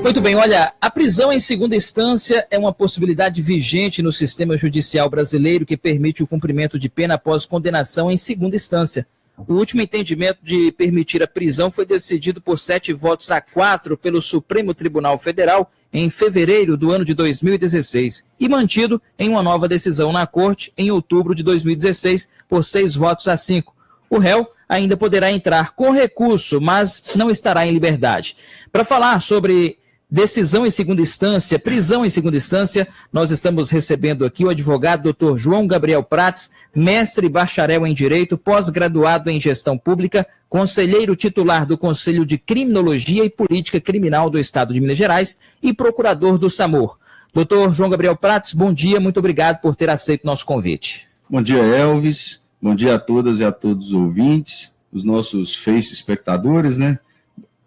Muito bem, olha, a prisão em segunda instância é uma possibilidade vigente no sistema judicial brasileiro que permite o cumprimento de pena após condenação em segunda instância. O último entendimento de permitir a prisão foi decidido por 7 votos a 4 pelo Supremo Tribunal Federal em fevereiro do ano de 2016 e mantido em uma nova decisão na Corte em outubro de 2016 por 6 votos a 5. O réu ainda poderá entrar com recurso, mas não estará em liberdade. Para falar sobre decisão em segunda instância, prisão em segunda instância, nós estamos recebendo aqui o advogado Dr. João Gabriel Prats, mestre e bacharel em Direito, pós-graduado em Gestão Pública, conselheiro titular do Conselho de Criminologia e Política Criminal do Estado de Minas Gerais e procurador do SAMUR. Dr. João Gabriel Prats, bom dia, muito obrigado por ter aceito nosso convite. Bom dia, Elvis. Bom dia a todas e a todos os ouvintes, os nossos Face espectadores, né?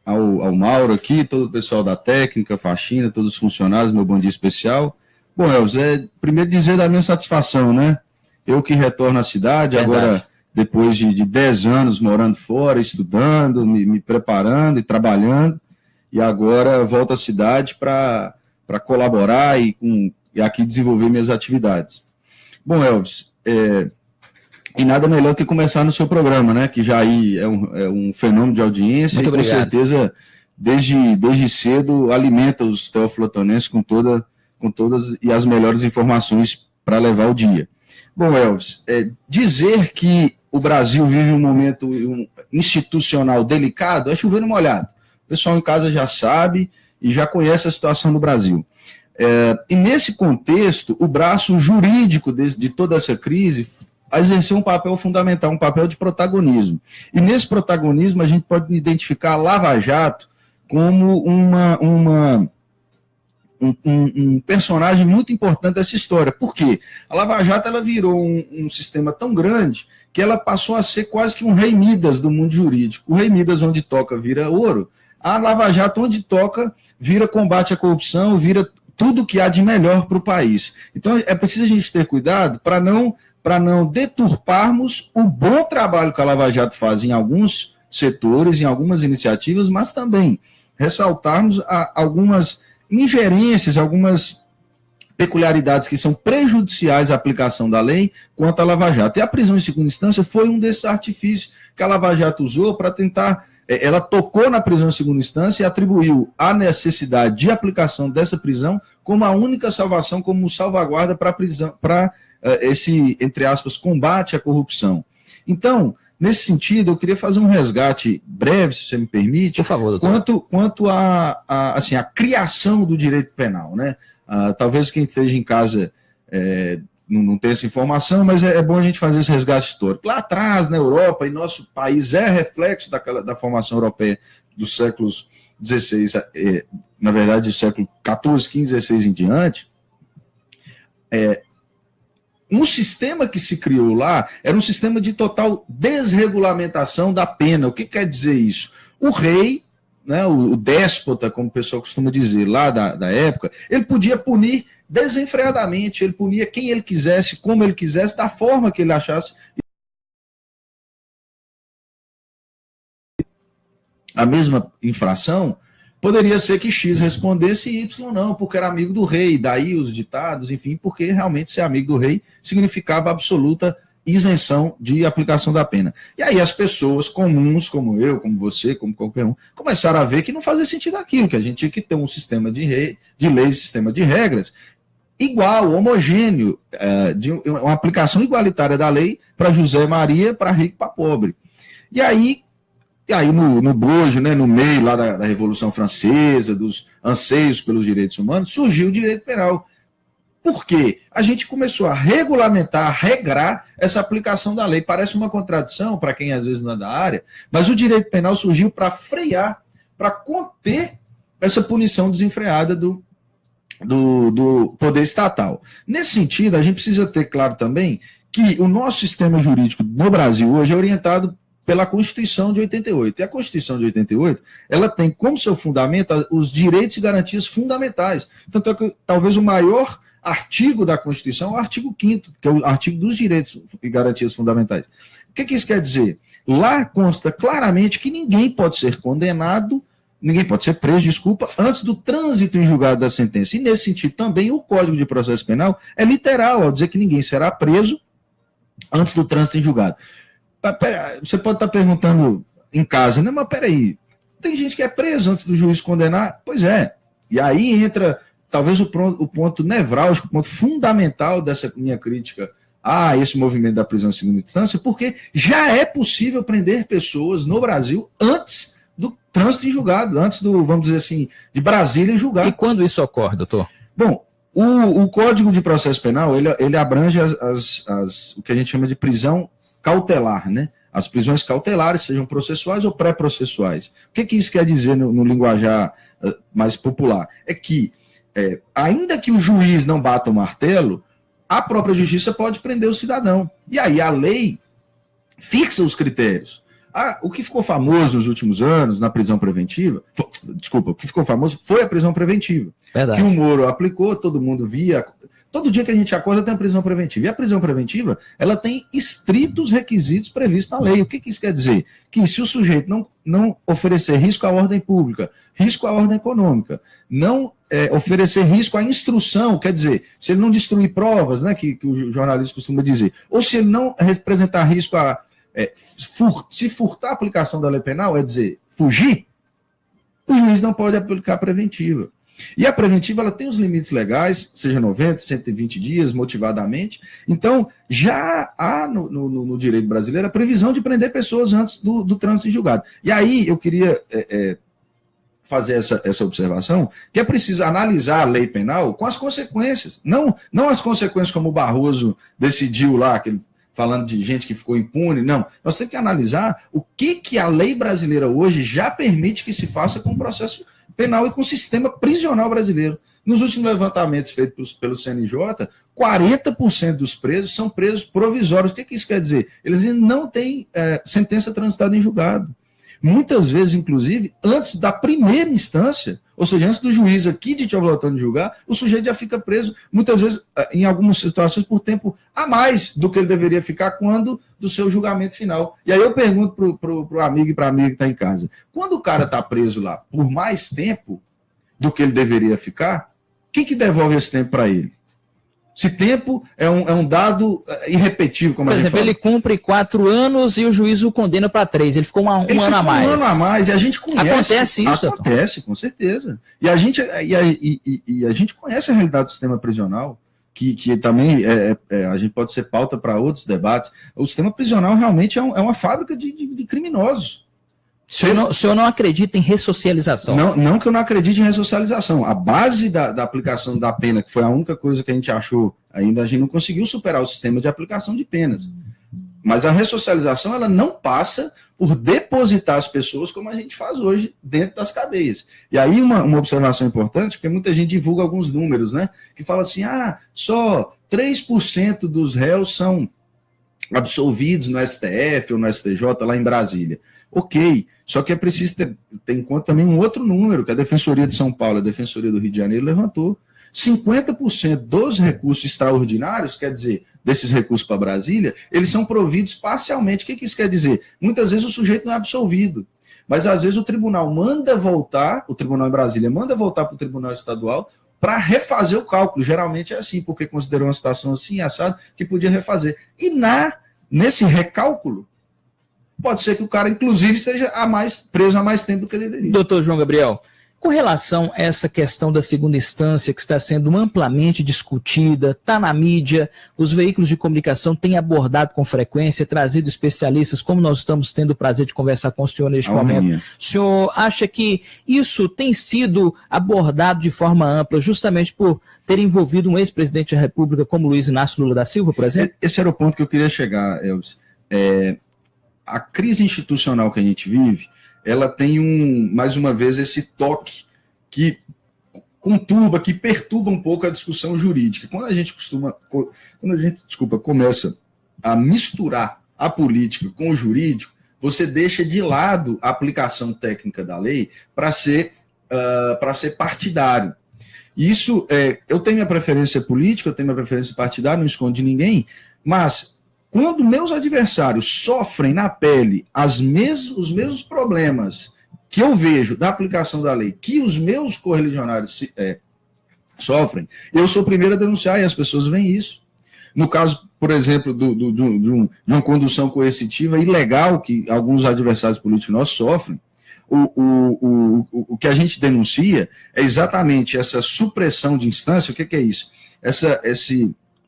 Ao Mauro aqui, todo o pessoal da técnica, faxina, todos os funcionários, meu bom dia especial. Bom, Elvis, primeiro dizer da minha satisfação, né? Eu que retorno à cidade, verdade, agora depois de 10 anos morando fora, estudando, me preparando e trabalhando, e agora volto à cidade para colaborar e aqui desenvolver minhas atividades. Bom, Elvis, e nada melhor que começar no seu programa, né? Que já aí é um fenômeno de audiência. Muito obrigado. Com certeza, desde cedo, alimenta os teoflotonenses com todas e as melhores informações para levar o dia. Bom, Elvis, dizer que o Brasil vive um momento institucional delicado é chover no molhado. O pessoal em casa já sabe e já conhece a situação do Brasil. E nesse contexto, o braço jurídico de toda essa crise exercer um papel fundamental, um papel de protagonismo. E nesse protagonismo a gente pode identificar a Lava Jato como um personagem muito importante dessa história. Por quê? A Lava Jato ela virou um sistema tão grande que ela passou a ser quase que um rei Midas do mundo jurídico. O rei Midas onde toca vira ouro, a Lava Jato onde toca vira combate à corrupção, vira tudo que há de melhor para o país. Então é preciso a gente ter cuidado para não deturparmos o bom trabalho que a Lava Jato faz em alguns setores, em algumas iniciativas, mas também ressaltarmos algumas ingerências, algumas peculiaridades que são prejudiciais à aplicação da lei quanto à Lava Jato. E a prisão em segunda instância foi um desses artifícios que a Lava Jato usou para tentar. Ela tocou na prisão em segunda instância e atribuiu a necessidade de aplicação dessa prisão como a única salvação, como salvaguarda para a prisão, para esse, entre aspas, combate à corrupção. Então, nesse sentido, eu queria fazer um resgate breve, se você me permite, por favor, doutor, quanto a criação do direito penal, né? Talvez quem esteja em casa não tenha essa informação, mas é bom a gente fazer esse resgate histórico. Lá atrás, na Europa, e nosso país é reflexo da formação europeia dos séculos XVI, na verdade, do século XIV, XV, XVI em diante. Um sistema que se criou lá era um sistema de total desregulamentação da pena. O que quer dizer isso? O rei, né, o déspota, como o pessoal costuma dizer lá da época, ele podia punir desenfreadamente, ele punia quem ele quisesse, como ele quisesse, da forma que ele achasse. A mesma infração poderia ser que X respondesse e Y não, porque era amigo do rei, daí os ditados, enfim, porque realmente ser amigo do rei significava absoluta isenção de aplicação da pena. E aí as pessoas comuns, como eu, como você, como qualquer um, começaram a ver que não fazia sentido aquilo, que a gente tinha que ter um sistema de leis, sistema de regras, igual, homogêneo, de uma aplicação igualitária da lei para José e Maria, para rico e para pobre. E aí no bojo, né, no meio lá da Revolução Francesa, dos anseios pelos direitos humanos, surgiu o direito penal. Por quê? A gente começou a regulamentar, a regrar essa aplicação da lei. Parece uma contradição para quem às vezes não é da área, mas o direito penal surgiu para frear, para conter essa punição desenfreada do poder estatal. Nesse sentido, a gente precisa ter claro também que o nosso sistema jurídico no Brasil hoje é orientado pela Constituição de 88. E a Constituição de 88, ela tem como seu fundamento os direitos e garantias fundamentais. Tanto é que talvez o maior artigo da Constituição é o artigo 5º, que é o artigo dos direitos e garantias fundamentais. O que isso quer dizer? Lá consta claramente que ninguém pode ser condenado ninguém pode ser preso, desculpa, antes do trânsito em julgado da sentença. E nesse sentido também o Código de Processo Penal é literal ao dizer que ninguém será preso antes do trânsito em julgado. Você pode estar perguntando em casa, né? Mas peraí, tem gente que é preso antes do juiz condenar? Pois é. E aí entra talvez o ponto nevrálgico, o ponto fundamental dessa minha crítica a esse movimento da prisão em segunda instância, porque já é possível prender pessoas no Brasil antes do trânsito em julgado, antes do, vamos dizer assim, de Brasília em julgado. E quando isso ocorre, doutor? Bom, o Código de Processo Penal, ele abrange o que a gente chama de prisão cautelar, né? As prisões cautelares, sejam processuais ou pré-processuais. O que isso quer dizer no linguajar mais popular? É que, ainda que o juiz não bata o martelo, a própria justiça pode prender o cidadão. E aí a lei fixa os critérios. O que ficou famoso nos últimos anos na prisão preventiva, o que ficou famoso foi a prisão preventiva. Verdade. Que o Moro aplicou, todo mundo via. Todo dia que a gente acorda tem a prisão preventiva. E a prisão preventiva, ela tem estritos requisitos previstos na lei. O que isso quer dizer? Que se o sujeito não oferecer risco à ordem pública, risco à ordem econômica, não oferecer risco à instrução, quer dizer, se ele não destruir provas, né, que o jornalista costuma dizer, ou se ele não representar risco a se furtar a aplicação da lei penal, é dizer, fugir, o juiz não pode aplicar a preventiva. E a preventiva, ela tem os limites legais, seja 90, 120 dias, motivadamente. Então, já há no direito brasileiro a previsão de prender pessoas antes do trânsito em julgado. E aí eu queria fazer essa observação, que é preciso analisar a lei penal com as consequências. Não as consequências como o Barroso decidiu lá, falando de gente que ficou impune. Não, nós temos que analisar o que a lei brasileira hoje já permite que se faça com o processo penal e com o sistema prisional brasileiro. Nos últimos levantamentos feitos pelo CNJ, 40% dos presos são presos provisórios. O que isso quer dizer? Eles não têm sentença transitada em julgado. Muitas vezes, inclusive, antes da primeira instância, ou seja, antes do juiz aqui de Teófilo Otoni julgar, o sujeito já fica preso, muitas vezes, em algumas situações, por tempo a mais do que ele deveria ficar quando do seu julgamento final. E aí eu pergunto para o amigo e para a amiga que está em casa, quando o cara está preso lá por mais tempo do que ele deveria ficar, quem que devolve esse tempo para ele? Se tempo é um dado irrepetível, como a gente fala. Por exemplo, ele cumpre 4 anos e o juiz o condena para 3. Ele ficou um ano a mais. Um ano a mais, e a gente conhece. Acontece isso? Acontece, com certeza. E a gente conhece a realidade do sistema prisional, que também a gente pode ser pauta para outros debates. O sistema prisional realmente é uma fábrica de criminosos. O senhor não acredita em ressocialização? Não que eu não acredite em ressocialização. A base da aplicação da pena, que foi a única coisa que a gente achou, ainda a gente não conseguiu superar o sistema de aplicação de penas. Mas a ressocialização, ela não passa por depositar as pessoas como a gente faz hoje dentro das cadeias. E aí uma observação importante, porque muita gente divulga alguns números, né? Que fala assim, só 3% dos réus são absolvidos no STF ou no STJ lá em Brasília. Ok, só que é preciso ter em conta também um outro número, que a Defensoria de São Paulo e a Defensoria do Rio de Janeiro levantou. 50% dos recursos extraordinários, quer dizer, desses recursos para Brasília, eles são providos parcialmente. O que isso quer dizer? Muitas vezes o sujeito não é absolvido, mas às vezes o tribunal manda voltar, o tribunal em Brasília manda voltar para o tribunal estadual para refazer o cálculo. Geralmente é assim, porque considerou uma situação assim, assado, que podia refazer. E nesse recálculo, pode ser que o cara, inclusive, esteja preso há mais tempo do que deveria. Doutor João Gabriel, com relação a essa questão da segunda instância, que está sendo amplamente discutida, está na mídia, os veículos de comunicação têm abordado com frequência, trazido especialistas, como nós estamos tendo o prazer de conversar com o senhor neste momento. O senhor acha que isso tem sido abordado de forma ampla, justamente por ter envolvido um ex-presidente da República como Luiz Inácio Lula da Silva, por exemplo? Esse era o ponto que eu queria chegar, Elvis. A crise institucional que a gente vive, ela tem mais uma vez esse toque que conturba, que perturba um pouco a discussão jurídica. Quando a gente começa a misturar a política com o jurídico, você deixa de lado a aplicação técnica da lei para ser partidário. Isso, eu tenho minha preferência política, eu tenho minha preferência partidária, não escondo de ninguém, mas quando meus adversários sofrem na pele os mesmos problemas que eu vejo da aplicação da lei que os meus correligionários sofrem, eu sou o primeiro a denunciar e as pessoas veem isso. No caso, por exemplo, de uma condução coercitiva ilegal que alguns adversários políticos nossos sofrem, o que a gente denuncia é exatamente essa supressão de instância. O que é isso?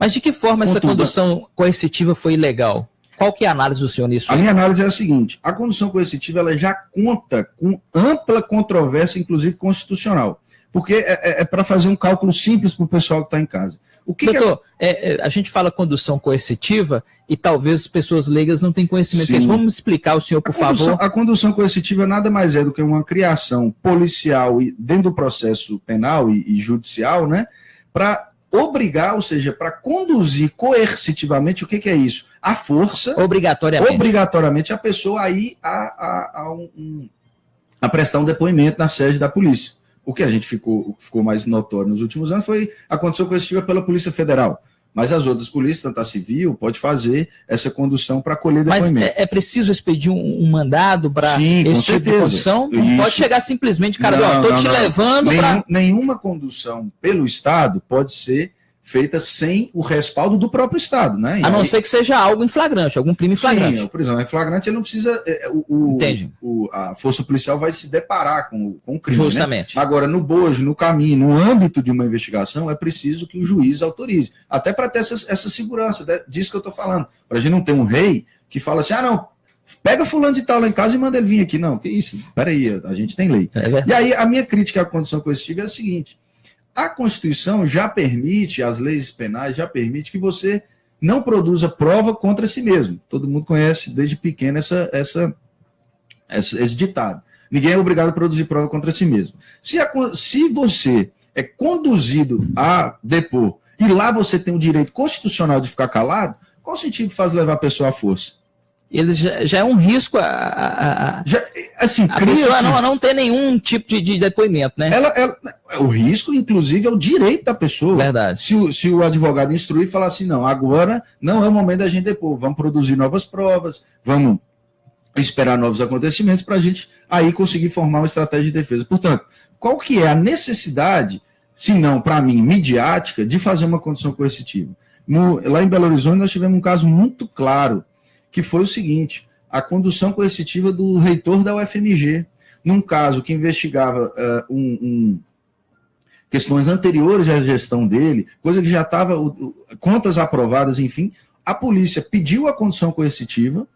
Mas de que forma essa condução coercitiva foi ilegal? Qual que é a análise do senhor nisso? A minha análise é a seguinte: a condução coercitiva ela já conta com ampla controvérsia, inclusive constitucional, porque é para fazer um cálculo simples para o pessoal que está em casa. Doutor, a gente fala condução coercitiva e talvez pessoas leigas não tenham conhecimento disso. Vamos explicar o senhor, por favor. A condução coercitiva nada mais é do que uma criação policial dentro do processo penal e judicial, né, para obrigar, ou seja, para conduzir coercitivamente. O que é isso? A força. Obrigatoriamente a pessoa a ir a prestar um depoimento na sede da polícia. O que a gente ficou mais notório nos últimos anos foi a condução coercitiva pela Polícia Federal. Mas as outras polícias, tanto a civil, pode fazer essa condução para colher depoimento. Mas é preciso expedir um mandado para esse tipo de condução? Não pode chegar simplesmente, cara, estou te levando para... Nenhuma condução pelo Estado pode ser feita sem o respaldo do próprio Estado, né? A não ser que seja algo em flagrante, algum crime em flagrante. Sim, por exemplo, em flagrante ele não precisa... a força policial vai se deparar com o crime. Justamente. Né? Agora, no bojo, no caminho, no âmbito de uma investigação, é preciso que o juiz autorize. Até para ter essa segurança, disso que eu estou falando. Para a gente não ter um rei que fala assim, não, pega fulano de tal lá em casa e manda ele vir aqui. Não, que isso? Peraí, a gente tem lei. E aí, a minha crítica à condição coercitiva é a seguinte: a Constituição já permite, as leis penais já permitem que você não produza prova contra si mesmo. Todo mundo conhece desde pequeno esse ditado. Ninguém é obrigado a produzir prova contra si mesmo. Se você é conduzido a depor e lá você tem o direito constitucional de ficar calado, qual o sentido faz levar a pessoa à força? Ele já é um risco a pessoa não ter nenhum tipo de depoimento, né? O risco, inclusive, é o direito da pessoa. Verdade. Se o advogado instruir e falar assim, não, agora não é o momento da gente depor, vamos produzir novas provas, vamos esperar novos acontecimentos para a gente aí conseguir formar uma estratégia de defesa. Portanto, qual que é a necessidade, se não, para mim, midiática, de fazer uma condição coercitiva? Lá em Belo Horizonte nós tivemos um caso muito claro, que foi o seguinte: a condução coercitiva do reitor da UFMG, num caso que investigava questões anteriores à gestão dele, coisa que já estava, contas aprovadas, enfim, a polícia pediu a condução coercitiva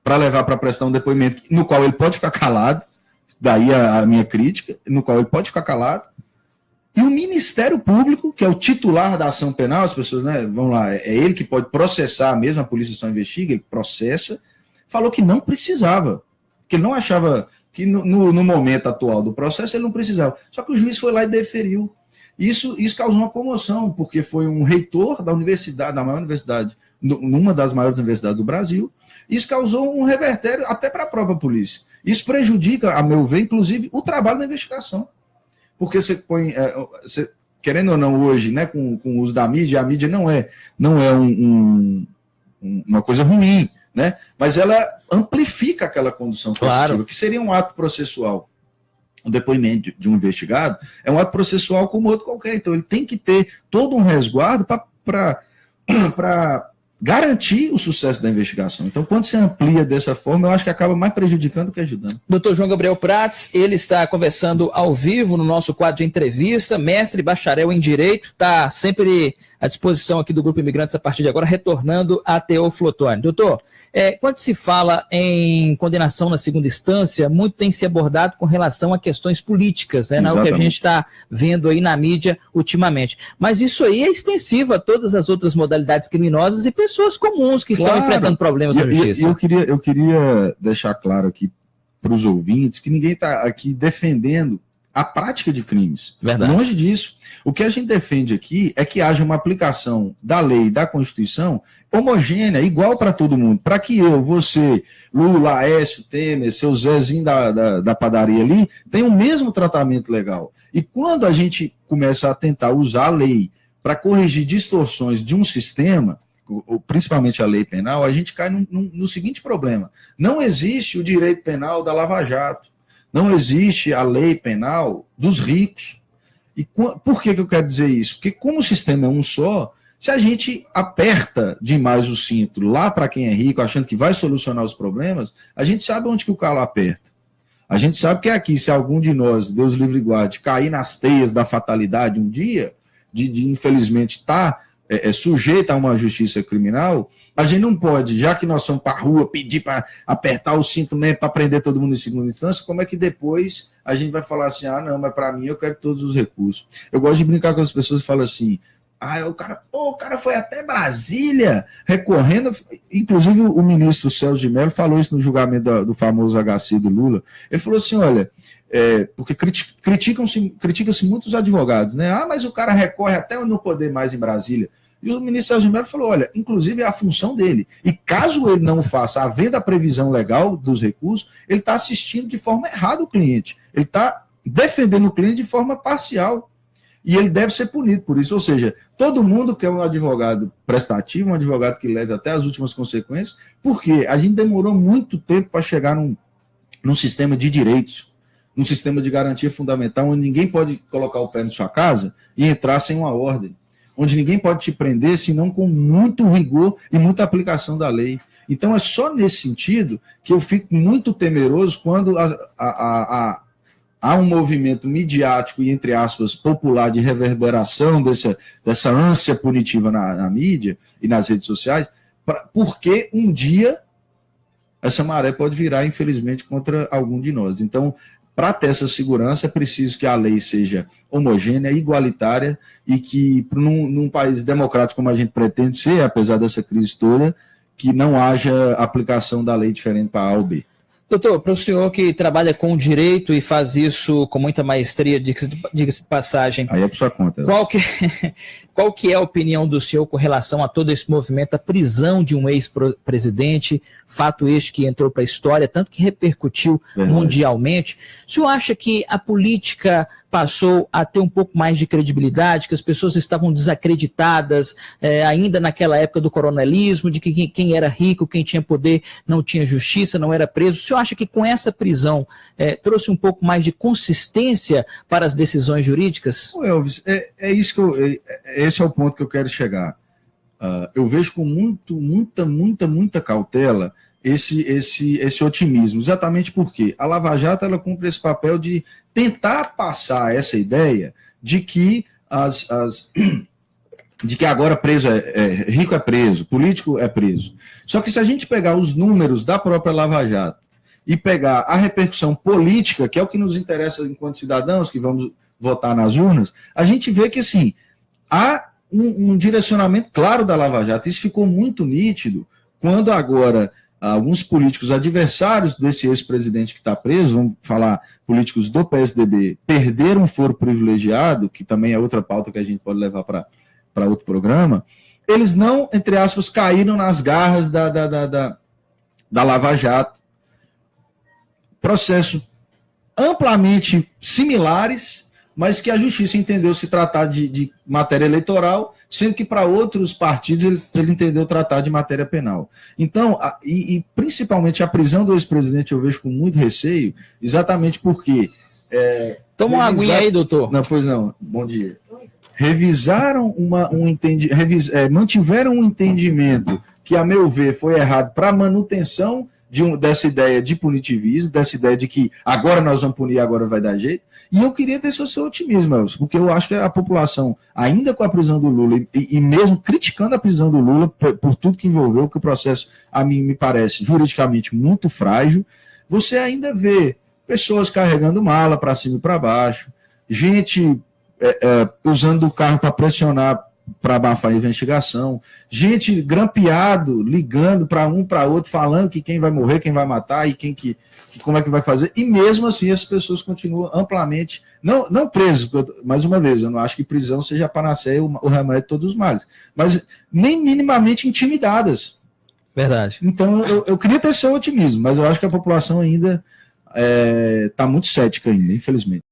para levar para prestar um depoimento no qual ele pode ficar calado, daí a minha crítica, no qual ele pode ficar calado, e o Ministério Público, que é o titular da ação penal, as pessoas, né, vão lá, é ele que pode processar mesmo, a polícia só investiga, ele processa, falou que não precisava, que ele não achava que no momento atual do processo ele não precisava. Só que o juiz foi lá e deferiu. Isso causou uma comoção, porque foi um reitor da universidade, da maior universidade, numa das maiores universidades do Brasil. Isso causou um revertério até para a própria polícia. Isso prejudica, a meu ver, inclusive, o trabalho da investigação. Porque você põe, querendo ou não, hoje, né, com o uso da mídia, a mídia não é uma coisa ruim, né? Mas ela amplifica aquela condução coercitiva, claro, que seria um ato processual. O depoimento de um investigado é um ato processual como outro qualquer. Então, ele tem que ter todo um resguardo para garantir o sucesso da investigação. Então, quando se amplia dessa forma, eu acho que acaba mais prejudicando que ajudando. Dr. João Gabriel Prats, ele está conversando ao vivo no nosso quadro de entrevista, mestre bacharel em Direito, está sempre à disposição aqui do Grupo Imigrantes a partir de agora, retornando a Teófilo Otoni. Doutor, quando se fala em condenação na segunda instância, muito tem se abordado com relação a questões políticas, né, o que a gente está vendo aí na mídia ultimamente. Mas isso aí é extensivo a todas as outras modalidades criminosas e pessoas comuns que estão enfrentando problemas na justiça. Eu queria deixar claro aqui para os ouvintes que ninguém está aqui defendendo a prática de crimes. Verdade. Longe disso. O que a gente defende aqui é que haja uma aplicação da lei, da Constituição, homogênea, igual para todo mundo. Para que eu, você, Lula, Aécio, Temer, seu Zezinho da padaria ali, tenham o mesmo tratamento legal. E quando a gente começa a tentar usar a lei para corrigir distorções de um sistema, principalmente a lei penal, a gente cai no seguinte problema: não existe o direito penal da Lava Jato. Não existe a lei penal dos ricos. E por que eu quero dizer isso? Porque como o sistema é um só, se a gente aperta demais o cinto lá para quem é rico, achando que vai solucionar os problemas, a gente sabe onde que o calo aperta. A gente sabe que aqui, se algum de nós, Deus livre e guarde, cair nas teias da fatalidade um dia, de infelizmente estar sujeito a uma justiça criminal, a gente não pode, já que nós somos para a rua, pedir para apertar o cinto mesmo para prender todo mundo em segunda instância, como é que depois a gente vai falar assim, não, mas para mim eu quero todos os recursos. Eu gosto de brincar com as pessoas que falam assim, o cara foi até Brasília recorrendo, inclusive o ministro Celso de Mello falou isso no julgamento do famoso HC do Lula. Ele falou assim, olha, porque criticam-se muitos advogados, né? Mas o cara recorre até não poder mais em Brasília. E o ministro Celso de Mello falou, olha, inclusive é a função dele. E caso ele não faça, havendo a previsão legal dos recursos, ele está assistindo de forma errada o cliente. Ele está defendendo o cliente de forma parcial. E ele deve ser punido por isso. Ou seja, todo mundo quer um advogado prestativo, um advogado que leve até as últimas consequências, porque a gente demorou muito tempo para chegar num sistema de direitos, num sistema de garantia fundamental, onde ninguém pode colocar o pé na sua casa e entrar sem uma ordem, onde ninguém pode te prender, senão com muito rigor e muita aplicação da lei. Então é só nesse sentido que eu fico muito temeroso quando há um movimento midiático e, entre aspas, popular de reverberação dessa ânsia punitiva na mídia e nas redes sociais, porque um dia essa maré pode virar, infelizmente, contra algum de nós. Então, para ter essa segurança, é preciso que a lei seja homogênea, igualitária e que, num país democrático como a gente pretende ser, apesar dessa crise toda, que não haja aplicação da lei diferente para A ou B. Doutor, para o senhor que trabalha com direito e faz isso com muita maestria, diga-se de passagem. Aí é por sua conta. Qual que é a opinião do senhor com relação a todo esse movimento, a prisão de um ex-presidente, fato este que entrou para a história, tanto que repercutiu mundialmente? O senhor acha que a política passou a ter um pouco mais de credibilidade, que as pessoas estavam desacreditadas ainda naquela época do coronelismo, de que quem era rico, quem tinha poder, não tinha justiça, não era preso? O senhor acha que com essa prisão trouxe um pouco mais de consistência para as decisões jurídicas? Elvis, esse é o ponto que eu quero chegar. Eu vejo com muita cautela esse otimismo, exatamente porque a Lava Jato ela cumpre esse papel de tentar passar essa ideia de que de que agora preso rico é preso, político é preso. Só que se a gente pegar os números da própria Lava Jato e pegar a repercussão política, que é o que nos interessa enquanto cidadãos que vamos votar nas urnas, a gente vê que assim, há um direcionamento claro da Lava Jato. Isso ficou muito nítido quando agora alguns políticos adversários desse ex-presidente que está preso, vamos falar políticos do PSDB, perderam um foro privilegiado, que também é outra pauta que a gente pode levar para outro programa, eles não, entre aspas, caíram nas garras da Lava Jato. Processos amplamente similares, mas que a justiça entendeu se tratar de matéria eleitoral, sendo que para outros partidos ele entendeu tratar de matéria penal. Então, e principalmente a prisão do ex-presidente eu vejo com muito receio, exatamente porque... Toma uma aguinha aí, doutor. Não, pois não, bom dia. Revisaram mantiveram um entendimento que, a meu ver, foi errado para a manutenção dessa ideia de punitivismo, dessa ideia de que agora nós vamos punir, agora vai dar jeito. E eu queria ter seu otimismo, Elcio, porque eu acho que a população, ainda com a prisão do Lula, e mesmo criticando a prisão do Lula, por tudo que envolveu, que o processo, a mim, me parece juridicamente muito frágil, você ainda vê pessoas carregando mala para cima e para baixo, gente usando o carro para pressionar, para abafar a investigação, gente grampeado, ligando para um, para outro, falando que quem vai morrer, quem vai matar e como é que vai fazer, e mesmo assim as pessoas continuam amplamente, não presos, mais uma vez, eu não acho que prisão seja a panaceia, o remédio de todos os males, mas nem minimamente intimidadas. Verdade. Então eu queria ter seu otimismo, mas eu acho que a população ainda está muito cética ainda, infelizmente.